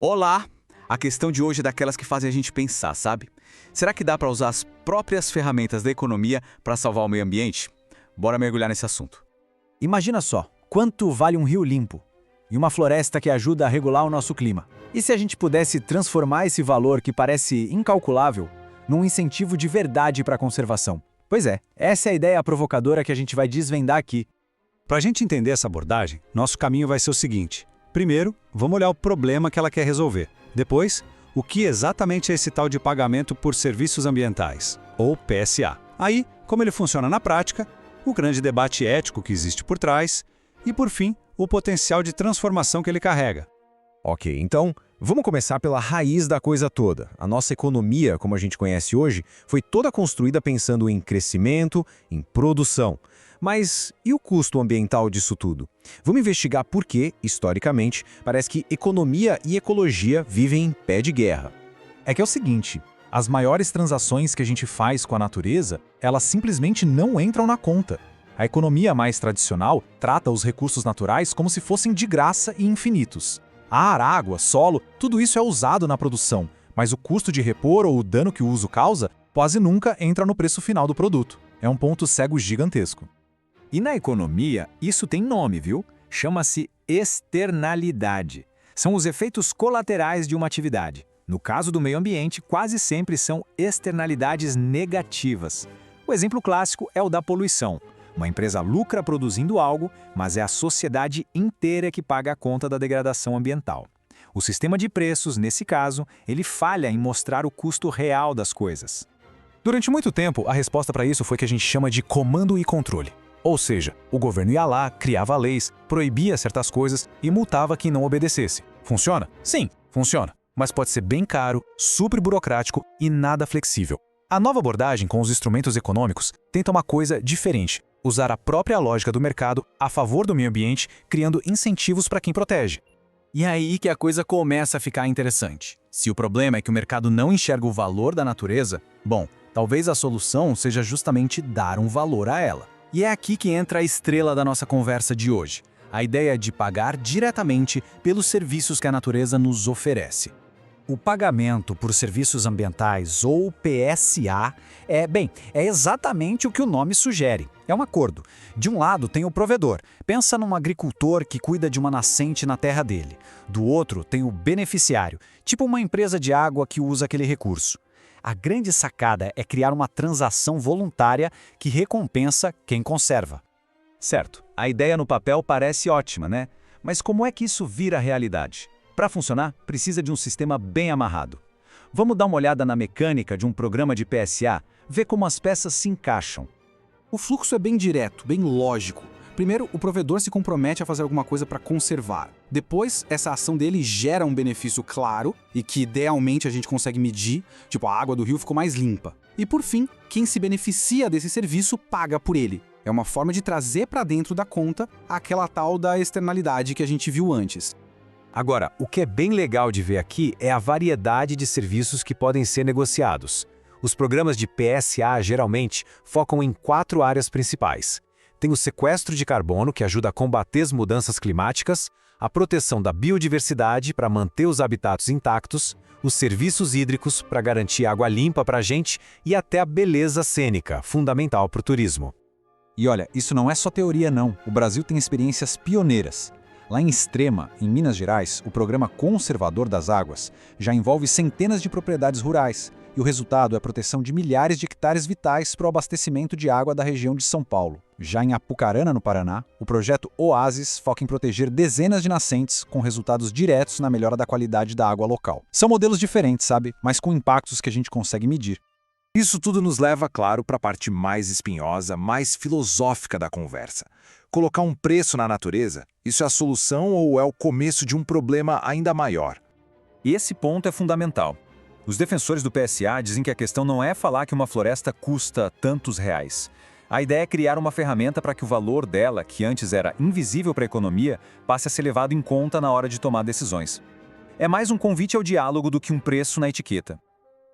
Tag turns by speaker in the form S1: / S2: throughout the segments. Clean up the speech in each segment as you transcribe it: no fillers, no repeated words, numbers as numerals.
S1: Olá! A questão de hoje é daquelas que fazem a gente pensar, sabe? Será que dá para usar as próprias ferramentas da economia para salvar o meio ambiente? Bora mergulhar nesse assunto.
S2: Imagina só, quanto vale um rio limpo? E uma floresta que ajuda a regular o nosso clima? E se a gente pudesse transformar esse valor que parece incalculável num incentivo de verdade para a conservação? Pois é, essa é a ideia provocadora que a gente vai desvendar aqui.
S3: Para a gente entender essa abordagem, nosso caminho vai ser o seguinte. Primeiro, vamos olhar o problema que ela quer resolver. Depois, o que exatamente é esse tal de pagamento por serviços ambientais, ou PSA. Aí, como ele funciona na prática, o grande debate ético que existe por trás e, por fim, o potencial de transformação que ele carrega.
S4: Ok, então vamos começar pela raiz da coisa toda. A nossa economia, como a gente conhece hoje, foi toda construída pensando em crescimento, em produção. Mas e o custo ambiental disso tudo? Vamos investigar por que, historicamente, parece que economia e ecologia vivem em pé de guerra.
S2: É que é o seguinte, as maiores transações que a gente faz com a natureza, elas simplesmente não entram na conta. A economia mais tradicional trata os recursos naturais como se fossem de graça e infinitos. Ar, água, solo, tudo isso é usado na produção, mas o custo de repor ou o dano que o uso causa quase nunca entra no preço final do produto. É um ponto cego gigantesco.
S5: E na economia, isso tem nome, viu? Chama-se externalidade. São os efeitos colaterais de uma atividade. No caso do meio ambiente, quase sempre são externalidades negativas. O exemplo clássico é o da poluição. Uma empresa lucra produzindo algo, mas é a sociedade inteira que paga a conta da degradação ambiental. O sistema de preços, nesse caso, ele falha em mostrar o custo real das coisas.
S2: Durante muito tempo, a resposta para isso foi que a gente chama de comando e controle. Ou seja, o governo ia lá, criava leis, proibia certas coisas e multava quem não obedecesse. Funciona? Sim, funciona. Mas pode ser bem caro, super burocrático e nada flexível. A nova abordagem com os instrumentos econômicos tenta uma coisa diferente: usar a própria lógica do mercado a favor do meio ambiente, criando incentivos para quem protege. E é aí que a coisa começa a ficar interessante. Se o problema é que o mercado não enxerga o valor da natureza, bom, talvez a solução seja justamente dar um valor a ela. E é aqui que entra a estrela da nossa conversa de hoje, a ideia de pagar diretamente pelos serviços que a natureza nos oferece. O pagamento por serviços ambientais, ou PSA, é exatamente o que o nome sugere. É um acordo. De um lado tem o provedor. Pensa num agricultor que cuida de uma nascente na terra dele. Do outro tem o beneficiário, tipo uma empresa de água que usa aquele recurso. A grande sacada é criar uma transação voluntária que recompensa quem conserva.
S1: Certo, a ideia no papel parece ótima, né? Mas como é que isso vira realidade? Para funcionar, precisa de um sistema bem amarrado. Vamos dar uma olhada na mecânica de um programa de PSA, ver como as peças se encaixam.
S6: O fluxo é bem direto, bem lógico. Primeiro, o provedor se compromete a fazer alguma coisa para conservar. Depois, essa ação dele gera um benefício claro e que idealmente a gente consegue medir, tipo a água do rio ficou mais limpa. E por fim, quem se beneficia desse serviço paga por ele. É uma forma de trazer para dentro da conta aquela tal da externalidade que a gente viu antes.
S4: Agora, o que é bem legal de ver aqui é a variedade de serviços que podem ser negociados. Os programas de PSA geralmente focam em 4 áreas principais. Tem o sequestro de carbono, que ajuda a combater as mudanças climáticas, a proteção da biodiversidade para manter os habitats intactos, os serviços hídricos para garantir água limpa para a gente e até a beleza cênica, fundamental para o turismo.
S7: E olha, isso não é só teoria não, o Brasil tem experiências pioneiras. Lá em Extrema, em Minas Gerais, o Programa Conservador das Águas já envolve centenas de propriedades rurais, e o resultado é a proteção de milhares de hectares vitais para o abastecimento de água da região de São Paulo. Já em Apucarana, no Paraná, o projeto Oasis foca em proteger dezenas de nascentes, com resultados diretos na melhora da qualidade da água local. São modelos diferentes, sabe? Mas com impactos que a gente consegue medir.
S8: Isso tudo nos leva, claro, para a parte mais espinhosa, mais filosófica da conversa. Colocar um preço na natureza, isso é a solução ou é o começo de um problema ainda maior?
S5: E esse ponto é fundamental. Os defensores do PSA dizem que a questão não é falar que uma floresta custa tantos reais. A ideia é criar uma ferramenta para que o valor dela, que antes era invisível para a economia, passe a ser levado em conta na hora de tomar decisões. É mais um convite ao diálogo do que um preço na etiqueta.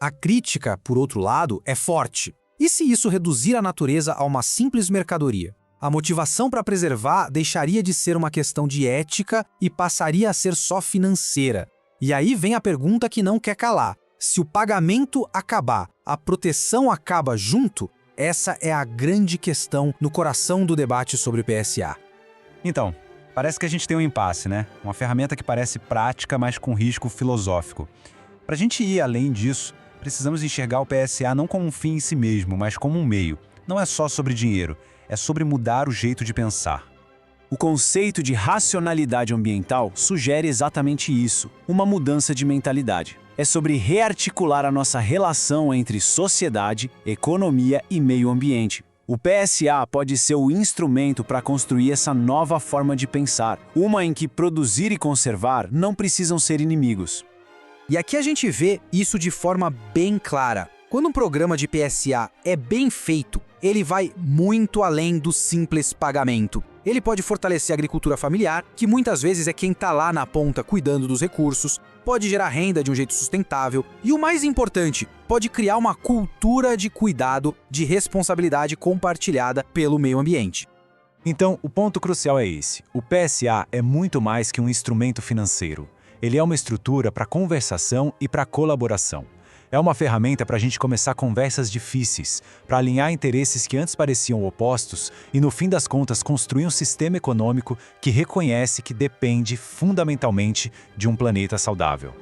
S2: A crítica, por outro lado, é forte. E se isso reduzir a natureza a uma simples mercadoria? A motivação para preservar deixaria de ser uma questão de ética e passaria a ser só financeira.
S6: E aí vem a pergunta que não quer calar. Se o pagamento acabar, a proteção acaba junto? Essa é a grande questão no coração do debate sobre o PSA.
S7: Então, parece que a gente tem um impasse, né? Uma ferramenta que parece prática, mas com risco filosófico. Para a gente ir além disso, precisamos enxergar o PSA não como um fim em si mesmo, mas como um meio. Não é só sobre dinheiro, é sobre mudar o jeito de pensar.
S1: O conceito de racionalidade ambiental sugere exatamente isso, uma mudança de mentalidade. É sobre rearticular a nossa relação entre sociedade, economia e meio ambiente. O PSA pode ser o instrumento para construir essa nova forma de pensar, uma em que produzir e conservar não precisam ser inimigos.
S6: E aqui a gente vê isso de forma bem clara. Quando um programa de PSA é bem feito, ele vai muito além do simples pagamento. Ele pode fortalecer a agricultura familiar, que muitas vezes é quem está lá na ponta cuidando dos recursos, pode gerar renda de um jeito sustentável e, o mais importante, pode criar uma cultura de cuidado, de responsabilidade compartilhada pelo meio ambiente.
S7: Então, o ponto crucial é esse. O PSA é muito mais que um instrumento financeiro. Ele é uma estrutura para conversação e para colaboração. É uma ferramenta para a gente começar conversas difíceis, para alinhar interesses que antes pareciam opostos e, no fim das contas, construir um sistema econômico que reconhece que depende fundamentalmente de um planeta saudável.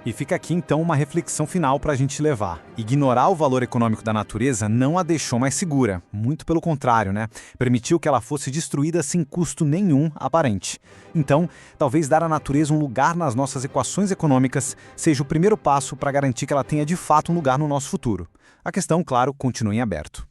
S3: E fica aqui então uma reflexão final para a gente levar. Ignorar o valor econômico da natureza não a deixou mais segura, muito pelo contrário, né? Permitiu que ela fosse destruída sem custo nenhum aparente. Então, talvez dar à natureza um lugar nas nossas equações econômicas seja o primeiro passo para garantir que ela tenha de fato um lugar no nosso futuro. A questão, claro, continua em aberto.